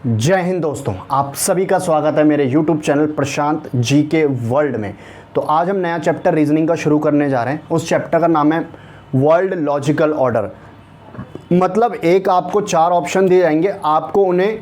जय हिंद दोस्तों, आप सभी का स्वागत है मेरे YouTube चैनल प्रशांत जी के वर्ल्ड में। तो आज हम नया चैप्टर रीजनिंग का शुरू करने जा रहे हैं। उस चैप्टर का नाम है वर्ल्ड लॉजिकल ऑर्डर। मतलब एक आपको 4 ऑप्शन दिए जाएंगे, आपको उन्हें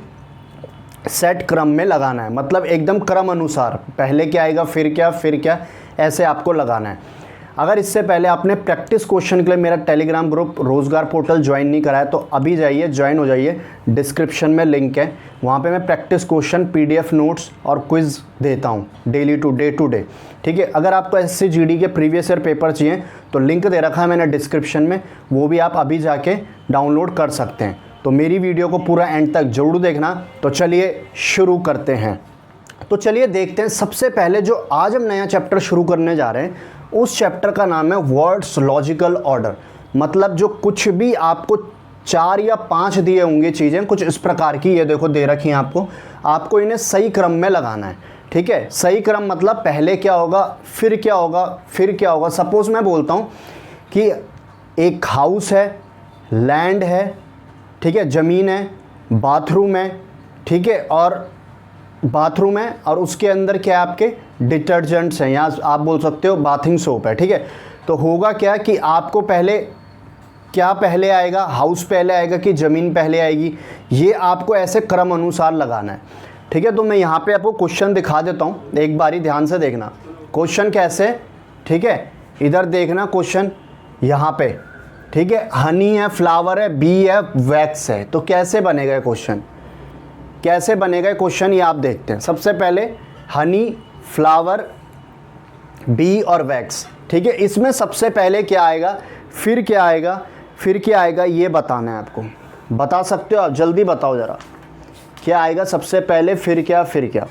सेट क्रम में लगाना है। मतलब एकदम क्रम अनुसार, पहले क्या आएगा फिर क्या, ऐसे आपको लगाना है। अगर इससे पहले आपने प्रैक्टिस क्वेश्चन के लिए मेरा टेलीग्राम ग्रुप रोज़गार पोर्टल ज्वाइन नहीं करा है तो अभी जाइए, ज्वाइन हो जाइए। डिस्क्रिप्शन में लिंक है, वहाँ पे मैं प्रैक्टिस क्वेश्चन, PDF नोट्स और क्विज़ देता हूँ डेली टू डे। ठीक है, अगर आपको SC GD के प्रीवियस ईयर पेपर चाहिए तो लिंक दे रखा है मैंने डिस्क्रिप्शन में, वो भी आप अभी जाके डाउनलोड कर सकते हैं। तो मेरी वीडियो को पूरा एंड तक जरूर देखना। तो चलिए शुरू करते हैं। तो चलिए देखते हैं। सबसे पहले जो आज हम नया चैप्टर शुरू करने जा रहे हैं उस चैप्टर का नाम है वर्ड्स लॉजिकल ऑर्डर। मतलब जो कुछ भी आपको 4 या 5 दिए होंगे चीज़ें कुछ इस प्रकार की, ये देखो दे रखी हैं आपको इन्हें सही क्रम में लगाना है। ठीक है, सही क्रम मतलब पहले क्या होगा, फिर क्या होगा, फिर क्या होगा। सपोज मैं बोलता हूँ कि एक हाउस है, लैंड है, ठीक है, ज़मीन है, बाथरूम है, ठीक है, और बाथरूम है और उसके अंदर क्या है आपके डिटर्जेंट्स हैं, या आप बोल सकते हो बाथिंग सोप है। ठीक है, तो होगा क्या कि आपको पहले क्या पहले आएगा, हाउस पहले आएगा कि ज़मीन पहले आएगी, ये आपको ऐसे क्रम अनुसार लगाना है। ठीक है, तो मैं यहाँ पे आपको क्वेश्चन दिखा देता हूँ, एक बारी ध्यान से देखना क्वेश्चन कैसे। ठीक है, इधर देखना क्वेश्चन यहाँ पे। ठीक है, हनी है, फ्लावर है, बी है, वैक्स है। तो कैसे बनेगा क्वेश्चन, कैसे बनेगा क्वेश्चन, ये आप देखते हैं। सबसे पहले हनी, फ्लावर, बी और वैक्स। ठीक है, इसमें सबसे पहले क्या आएगा, फिर क्या आएगा, फिर क्या आएगा, ये बताना है आपको। बता सकते हो आप, जल्दी बताओ ज़रा, क्या आएगा सबसे पहले, फिर क्या, फिर क्या।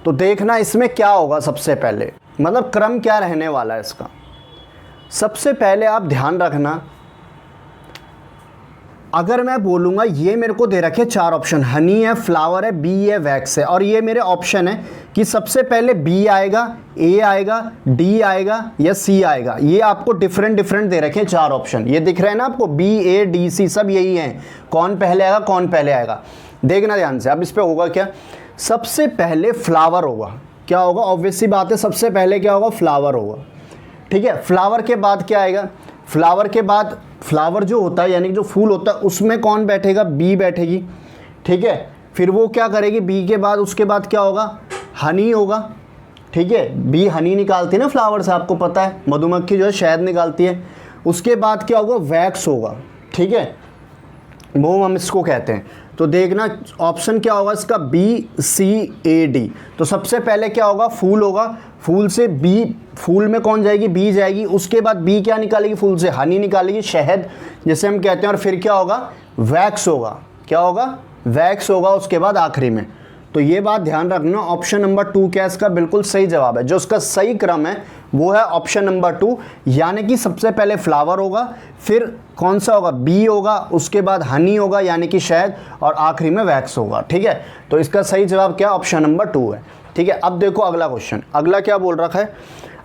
तो देखना इसमें क्या होगा सबसे पहले, मतलब क्रम क्या रहने वाला है इसका। सबसे पहले आप ध्यान रखना, अगर मैं बोलूँगा ये मेरे को दे रखे 4 ऑप्शन, हनी है, फ्लावर है, बी है, वैक्स है, और ये मेरे ऑप्शन है कि सबसे पहले बी आएगा, ए आएगा, डी आएगा या सी आएगा। ये आपको डिफरेंट दे रखे हैं 4 ऑप्शन, ये दिख रहे हैं ना आपको, बी, ए, डी, सी सब यही हैं। कौन पहले आएगा, कौन पहले आएगा, देखना ध्यान से। अब इस पर होगा क्या, सबसे पहले फ्लावर होगा। क्या होगा, ऑब्वियस सी बात है, सबसे पहले क्या होगा, फ्लावर होगा। ठीक है, फ्लावर के बाद क्या आएगा, फ्लावर के बाद फ्लावर जो होता है यानी कि जो फूल होता है उसमें कौन बैठेगा, बी बैठेगी। ठीक है, फिर वो क्या करेगी, बी के बाद उसके बाद क्या होगा, हनी होगा। ठीक है, बी हनी निकालती है ना फ्लावर से, आपको पता है, मधुमक्खी जो है शहद निकालती है। उसके बाद क्या होगा, वैक्स होगा। ठीक है, मोम हम इसको कहते हैं। तो देखना ऑप्शन क्या होगा इसका, बी, सी, ए, डी। तो सबसे पहले क्या होगा, फूल होगा, फूल से बी, फूल में कौन जाएगी, बी जाएगी। उसके बाद बी क्या निकालेगी, फूल से हनी निकालेगी, शहद जिसे हम कहते हैं। और फिर क्या होगा, वैक्स होगा। क्या होगा, वैक्स होगा उसके बाद आखिरी में। तो ये बात ध्यान रखना, ऑप्शन नंबर 2 क्या इसका बिल्कुल सही जवाब है। जो उसका सही क्रम है वो है ऑप्शन नंबर 2, यानी कि सबसे पहले फ्लावर होगा, फिर कौन सा होगा, बी होगा, उसके बाद हनी होगा यानी कि शहद, और आखिरी में वैक्स होगा। ठीक है, तो इसका सही जवाब क्या, ऑप्शन नंबर 2 है। ठीक है, अब देखो अगला क्वेश्चन, अगला क्या बोल रखा है,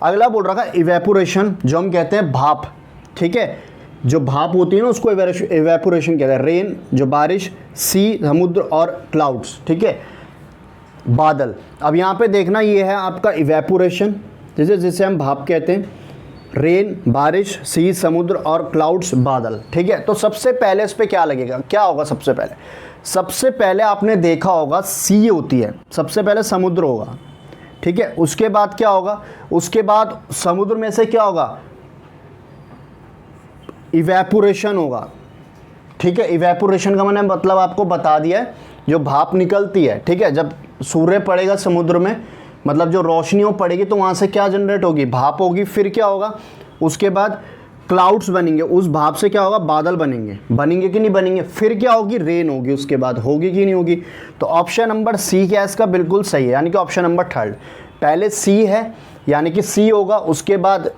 अगला बोल रखा है इवेपोरेशन, जो हम कहते हैं भाप। ठीक है, जो भाप होती है ना उसको इवेपोरेशन कहते हैं। रेन जो बारिश, सी समुद्र, और क्लाउड्स, ठीक है, बादल। अब यहाँ पे देखना ये है आपका इवेपोरेशन, जिसे हम भाप कहते हैं। रेन बारिश, सी समुद्र, और क्लाउड्स बादल। ठीक है, तो सबसे पहले इस पर क्या लगेगा, क्या होगा सबसे पहले, सबसे पहले आपने देखा होगा सी होती है, सबसे पहले समुद्र होगा। ठीक है, उसके बाद क्या होगा, उसके बाद समुद्र में से क्या होगा, इवेपोरेशन होगा। ठीक है, इवेपोरेशन का मैंने मतलब आपको बता दिया है, जो भाप निकलती है। ठीक है, जब सूर्य पड़ेगा समुद्र में, मतलब जो रोशनी वो पड़ेगी तो वहाँ से क्या जनरेट होगी, भाप होगी। फिर क्या होगा, उसके बाद क्लाउड्स बनेंगे, उस भाप से क्या होगा, बादल बनेंगे कि नहीं बनेंगे। फिर क्या होगी, रेन होगी, उसके बाद होगी कि नहीं होगी। तो ऑप्शन नंबर सी क्या है इसका बिल्कुल सही है, यानी कि ऑप्शन नंबर 3। पहले सी है यानी कि सी होगा, उसके बाद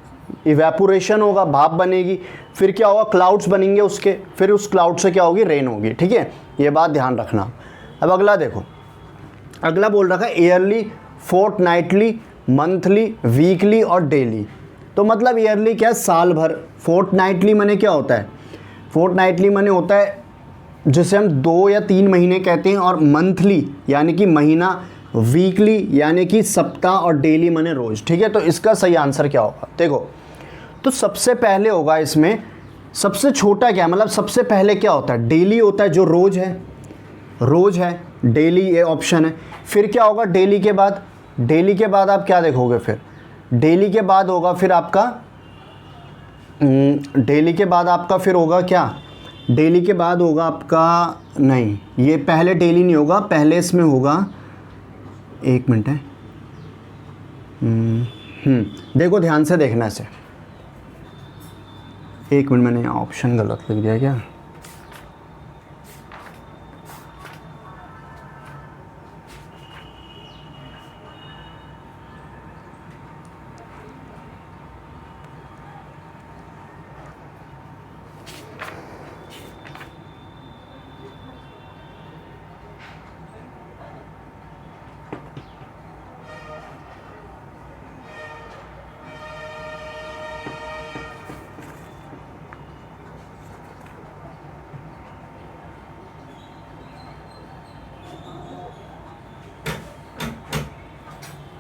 इवेपोरेशन होगा, भाप बनेगी, फिर क्या होगा, क्लाउड्स बनेंगे उसके, फिर उस क्लाउड से क्या होगी, रेन होगी। ठीक है, ये बात ध्यान रखना। अब अगला देखो, अगला बोल रखा है ईयरली, फोर्टनाइटली, मंथली, वीकली और डेली। तो मतलब ईयरली क्या है, साल भर। फोर्टनाइटली माने क्या होता है, फोर्टनाइटली माने होता है जिसे हम 2 या 3 महीने कहते हैं, और मंथली यानी कि महीना, वीकली यानी कि सप्ताह, और डेली माने रोज़। ठीक है, तो इसका सही आंसर क्या होगा? देखो, तो सबसे पहले होगा इसमें, सबसे छोटा क्या, मतलब सबसे पहले क्या होता है? डेली होता है, जो रोज़ है, रोज़ है, डेली, ये ऑप्शन है। फिर क्या होगा डेली के बाद? डेली के बाद आप क्या देखोगे? फिर डेली के बाद होगा फिर आपका, डेली के बाद आपका फिर होगा क्या? डेली के बाद होगा आपका, नहीं ये पहले डेली नहीं होगा, पहले इसमें होगा, एक मिनट है, देखो ध्यान से देखना इसे, एक मिनट, मैंने यहाँ ऑप्शन गलत लिख दिया क्या?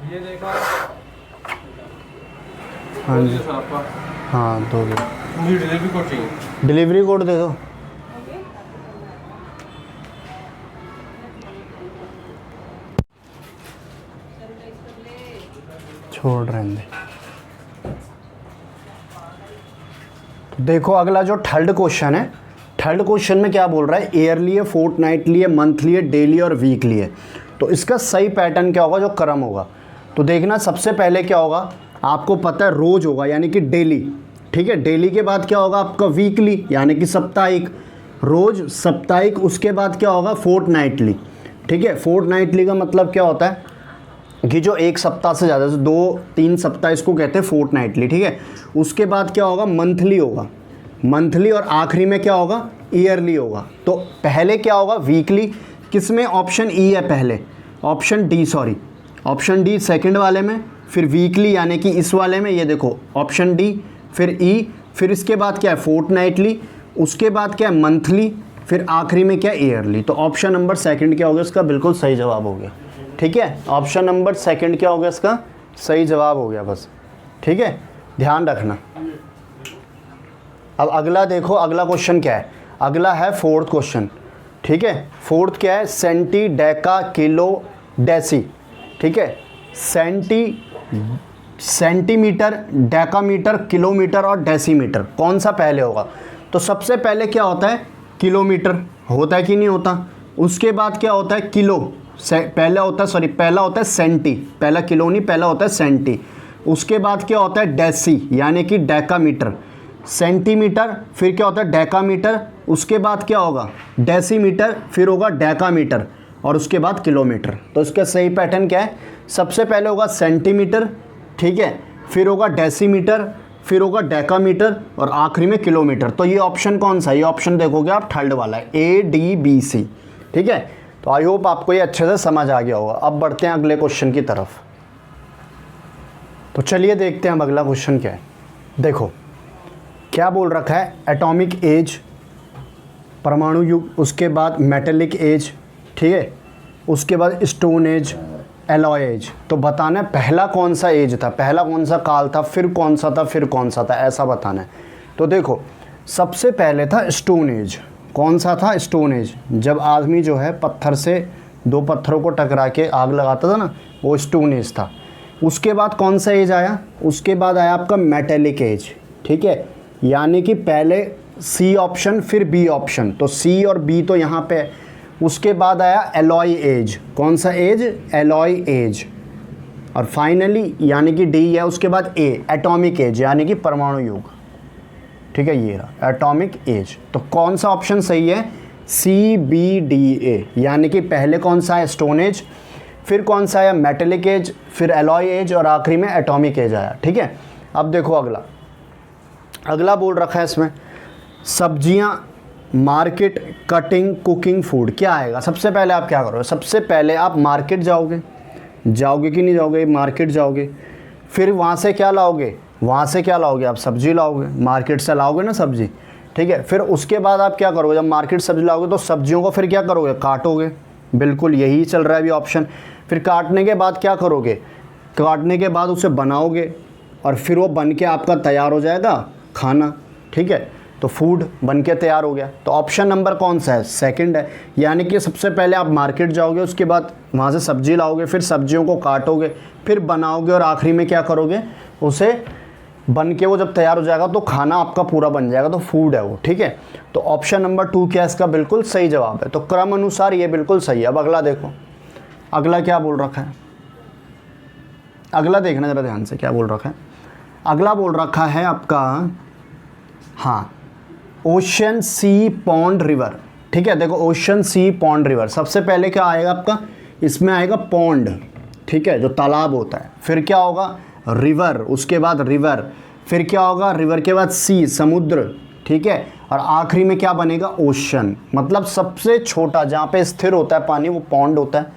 ये देखो। हाँ जी, सर आपका हाँ दो दो, मुझे डिलीवरी कोड चाहिए। डिलीवरी कोड दे दो। छोड़ रहे हैं। देखो अगला जो थर्ड क्वेश्चन है, थर्ड क्वेश्चन में क्या बोल रहा है? ईयरली है, फोर्टनाइटली है, मंथली है, डेली और वीकली है। तो इसका सही पैटर्न क्या होगा, जो क्रम होगा? तो देखना, सबसे पहले क्या होगा, आपको पता है रोज होगा यानी कि डेली। ठीक है, डेली के बाद क्या होगा आपका? वीकली यानी कि साप्ताहिक, रोज साप्ताहिक। उसके बाद क्या होगा? फोर्टनाइटली। ठीक है, फोर्टनाइटली का मतलब क्या होता है कि जो एक सप्ताह से ज़्यादा, 2-3 सप्ताह, इसको कहते हैं फोर्टनाइटली। ठीक है, उसके बाद क्या होगा? मंथली होगा, मंथली, और आखिरी में क्या होगा? ईयरली होगा। तो पहले क्या होगा? वीकली, किसमें? ऑप्शन ई है पहले, option D, sorry option D second वाले में, फिर वीकली यानी कि इस वाले में, ये देखो ऑप्शन डी, फिर ई, फिर इसके बाद क्या है? फोर्टनाइटली, उसके बाद क्या है? मंथली, फिर आखिरी में क्या? ईयरली। तो ऑप्शन नंबर सेकंड क्या हो गया इसका? बिल्कुल सही जवाब हो गया। ठीक है, ऑप्शन नंबर सेकंड क्या हो गया इसका? सही जवाब हो गया बस। ठीक है, ध्यान रखना। अब अगला देखो, अगला क्वेश्चन क्या है? अगला है फोर्थ क्वेश्चन। ठीक है, फोर्थ क्या है? Centi, deca, kilo, deci. ठीक है, सेंटीमीटर, डेकामीटर, किलोमीटर और डेसीमीटर, कौन सा पहले होगा? तो सबसे पहले क्या होता है? किलोमीटर होता है कि नहीं होता? उसके बाद क्या होता है? किलो, पहला होता है, सॉरी पहला होता है सेंटी, पहला किलो नहीं, पहला होता है सेंटी। उसके बाद क्या होता है? डेसी यानी कि डेकामीटर, सेंटीमीटर, फिर क्या होता है? डेकामीटर, उसके बाद क्या होगा? डेसीमीटर, फिर होगा डेकामीटर, और उसके बाद किलोमीटर। तो इसका सही पैटर्न क्या है? सबसे पहले होगा सेंटीमीटर, ठीक है, फिर होगा डेसीमीटर, फिर होगा डेकामीटर, और आखिरी में किलोमीटर। तो ये ऑप्शन कौन सा? ये ऑप्शन देखोगे आप, थर्ड वाला है, ADBC। ठीक है, तो आई होप आपको ये अच्छे से समझ आ गया होगा। अब बढ़ते हैं अगले क्वेश्चन की तरफ। तो चलिए देखते हैं अब अगला क्वेश्चन क्या है। देखो क्या बोल रखा है? एटॉमिक एज, परमाणु युग, उसके बाद मेटेलिक एज, ठीक है, उसके बाद स्टोन एज, एलॉय एज। तो बताना है पहला कौन सा एज था, पहला कौन सा काल था, फिर कौन सा था, फिर कौन सा था, ऐसा बताना है। तो देखो सबसे पहले था स्टोन एज। कौन सा था? Stone age. जब आदमी जो है पत्थर से, 2 पत्थरों को टकरा के आग लगाता था ना, वो स्टोन एज था। उसके बाद कौन सा एज आया? उसके बाद आया आपका मेटेलिक एज। ठीक है, यानी कि पहले सी ऑप्शन फिर बी ऑप्शन, तो सी और बी तो यहाँ पे है। उसके बाद आया एलॉय एज। कौन सा एज? Alloy age. और फाइनली यानी कि डी है, उसके बाद ए, एटॉमिक एज यानी कि परमाणु युग। ठीक है, ये रहा एटॉमिक एज। तो कौन सा ऑप्शन सही है? CBDA, यानी कि पहले कौन सा है? स्टोन एज, फिर कौन सा आया? मेटेलिक एज, फिर एलॉय एज, और आखिरी में एटॉमिक एज आया। ठीक है, अब देखो अगला, अगला बोल रखा है इसमें सब्जियां, मार्केट, कटिंग, कुकिंग, फूड। क्या आएगा? सबसे पहले आप क्या करोगे? सबसे पहले आप मार्केट जाओगे, जाओगे कि नहीं जाओगे? मार्केट जाओगे, फिर वहाँ से क्या लाओगे? वहाँ से क्या लाओगे? आप सब्जी लाओगे, मार्केट से लाओगे ना सब्जी। ठीक है। फिर उसके बाद आप क्या करोगे, जब मार्केट सब्जी लाओगे तो सब्जियों को फिर क्या करोगे, काटोगे, बिल्कुल यही चल रहा है अभी ऑप्शन। फिर काटने के बाद क्या करोगे, काटने के बाद उसे बनाओगे और फिर वो बन के आपका तैयार हो जाएगा खाना, ठीक है। तो फूड बन के तैयार हो गया। तो ऑप्शन नंबर कौन सा है, सेकंड है। यानी कि सबसे पहले आप मार्केट जाओगे, उसके बाद वहाँ से सब्जी लाओगे, फिर सब्जियों को काटोगे, फिर बनाओगे और आखिरी में क्या करोगे, उसे बन के वो जब तैयार हो जाएगा तो खाना आपका पूरा बन जाएगा, तो फूड है वो, ठीक है। तो ऑप्शन नंबर 2 क्या है, इसका बिल्कुल सही जवाब है। तो क्रम अनुसार ये बिल्कुल सही है। अब अगला देखो, अगला क्या बोल रखा है, अगला देखना ज़रा ध्यान से क्या बोल रखा है। अगला बोल रखा है आपका, हाँ, ओशन, सी, पॉन्ड, रिवर, ठीक है। देखो ओशन, सी, पॉन्ड, रिवर, सबसे पहले क्या आएगा आपका, इसमें आएगा पॉन्ड, ठीक है, जो तालाब होता है। फिर क्या होगा, रिवर, उसके बाद रिवर, फिर क्या होगा, रिवर के बाद सी, समुद्र, ठीक है, और आखिरी में क्या बनेगा, ओशन। मतलब सबसे छोटा जहाँ पे स्थिर होता है पानी वो पॉन्ड होता है।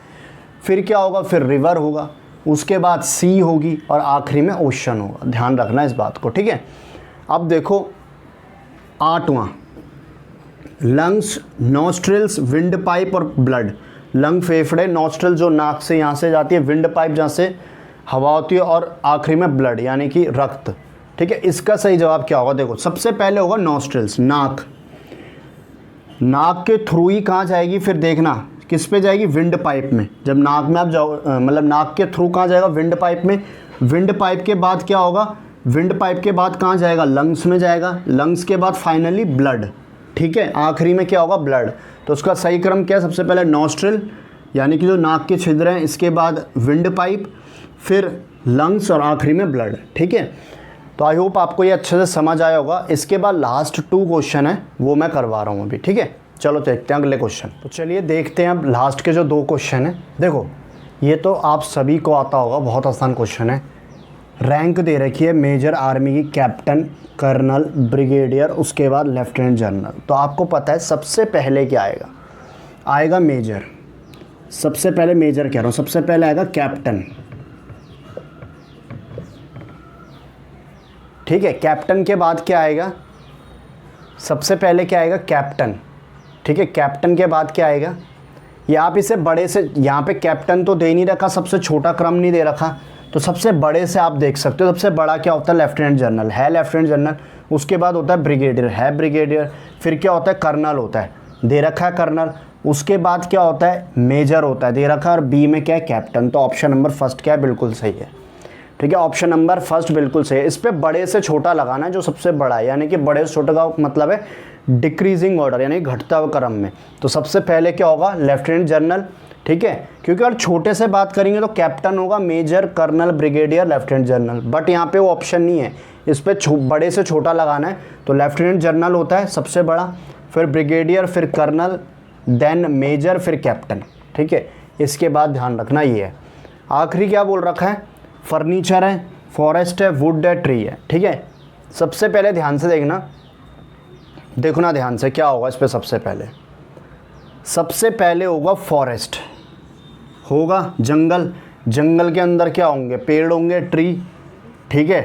फिर क्या होगा, फिर रिवर होगा, उसके बाद सी होगी और आखिरी में ओशन होगा। ध्यान रखना इस बात को, ठीक है। अब देखो 8वां, लंग्स, नॉस्ट्रिल्स, विंड पाइप और ब्लड। लंग फेफड़े, नॉस्ट्रिल जो नाक से यहाँ से जाती है, विंड पाइप जहाँ से हवा होती है, और आखिरी में ब्लड यानी कि रक्त, ठीक है। इसका सही जवाब क्या होगा, देखो सबसे पहले होगा नॉस्ट्रिल्स, नाक, नाक के थ्रू ही कहाँ जाएगी, फिर देखना किस पे जाएगी, विंड पाइप में। जब नाक में आप जाओ, मतलब नाक के थ्रू कहाँ जाएगा, विंड पाइप में। विंड पाइप के बाद क्या होगा, विंड पाइप के बाद कहाँ जाएगा, लंग्स में जाएगा, लंग्स के बाद फाइनली ब्लड, ठीक है, आखिरी में क्या होगा, ब्लड। तो उसका सही क्रम क्या है, सबसे पहले नॉस्ट्रिल यानी कि जो नाक के छिद्र हैं, इसके बाद विंड पाइप, फिर लंग्स और आखिरी में ब्लड, ठीक है। तो आई होप आपको ये अच्छे से समझ आया होगा। इसके बाद लास्ट 2 क्वेश्चन है वो मैं करवा रहा हूँ अभी, ठीक है। चलो देखते हैं अगले क्वेश्चन। तो चलिए देखते हैं अब लास्ट के जो 2 क्वेश्चन हैं। देखो ये तो आप सभी को आता होगा, बहुत आसान क्वेश्चन है। रैंक दे रखी है मेजर आर्मी की, कैप्टन, कर्नल, ब्रिगेडियर, उसके बाद लेफ्टिनेंट जनरल। तो आपको पता है सबसे पहले क्या आएगा, आएगा मेजर। सबसे पहले मेजर कह रहा हूँ, सबसे पहले आएगा कैप्टन, ठीक है। कैप्टन के बाद क्या आएगा, सबसे पहले क्या आएगा, कैप्टन, ठीक है। कैप्टन के बाद क्या आएगा, ये आप इसे बड़े से, यहाँ पे कैप्टन तो दे नहीं रखा, सबसे छोटा क्रम नहीं दे रखा, तो सबसे बड़े से आप देख सकते हो। सबसे बड़ा क्या होता है, लेफ्टिनेंट जनरल, है लेफ्टिनेंट जनरल। उसके बाद होता है ब्रिगेडियर, है ब्रिगेडियर। फिर क्या होता है, कर्नल होता है, दे रखा है कर्नल। उसके बाद क्या होता है, मेजर होता है, दे रखा है। और बी में क्या है, कैप्टन। तो ऑप्शन नंबर फर्स्ट क्या है, बिल्कुल सही है, ठीक है। ऑप्शन नंबर फर्स्ट बिल्कुल सही है। इस पर बड़े से छोटा लगाना है, जो सबसे बड़ा है, यानी कि बड़े से छोटे का मतलब है डिक्रीजिंग ऑर्डर, यानी घटता हुआ क्रम में। तो सबसे पहले क्या होगा, लेफ्टिनेंट जनरल, ठीक है। क्योंकि अगर छोटे से बात करेंगे तो कैप्टन होगा, major, colonel, brigadier, lieutenant general. But यहाँ पे वो ऑप्शन नहीं है, इस पर बड़े से छोटा लगाना है। तो लेफ्टिनेंट जनरल होता है सबसे बड़ा, फिर ब्रिगेडियर, फिर कर्नल, देन मेजर, फिर कैप्टन, ठीक है। इसके बाद ध्यान रखना ये है। आखिरी क्या बोल रखा है, फर्नीचर है, फॉरेस्ट है, वुड है, ट्री है, ठीक है। सबसे पहले ध्यान से देखना, देखो ना ध्यान से क्या होगा इस पर। सबसे पहले होगा फॉरेस्ट, होगा जंगल, जंगल के अंदर क्या होंगे, पेड़ होंगे, ट्री, ठीक है।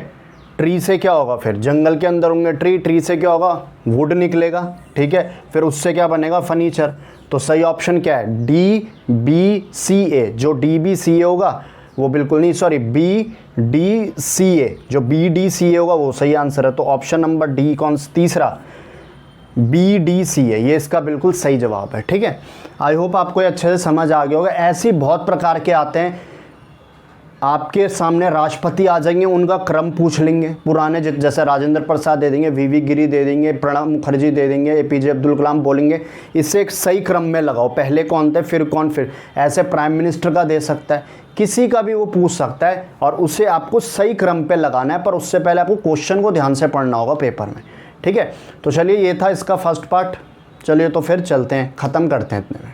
ट्री से क्या होगा, फिर जंगल के अंदर होंगे ट्री, ट्री से क्या होगा, वुड निकलेगा, ठीक है। फिर उससे क्या बनेगा, फर्नीचर। तो सही ऑप्शन क्या है, डी बी सी ए। जो डी बी सी ए होगा वो बिल्कुल नहीं, सॉरी, बी डी सी ए, जो बी डी सी ए होगा वो सही आंसर है। तो ऑप्शन नंबर डी, कौन तीसरा, बी डी सी है, ये इसका बिल्कुल सही जवाब है, ठीक है। आई होप आपको ये अच्छे से समझ आ गया होगा। ऐसे बहुत प्रकार के आते हैं, आपके सामने राष्ट्रपति आ जाएंगे, उनका क्रम पूछ लेंगे पुराने, जैसे राजेंद्र प्रसाद दे देंगे, वीवी गिरी दे देंगे, प्रणब मुखर्जी दे देंगे, एपीजे अब्दुल कलाम बोलेंगे। इससे एक सही क्रम में लगाओ, पहले कौन थे फिर कौन, फिर ऐसे प्राइम मिनिस्टर का दे सकता है, किसी का भी वो पूछ सकता है, और उसे आपको सही क्रम पे लगाना है। पर उससे पहले आपको क्वेश्चन को ध्यान से पढ़ना होगा पेपर में, ठीक है। तो चलिए ये था इसका फर्स्ट पार्ट। चलिए तो फिर चलते हैं, ख़त्म करते हैं इतने में।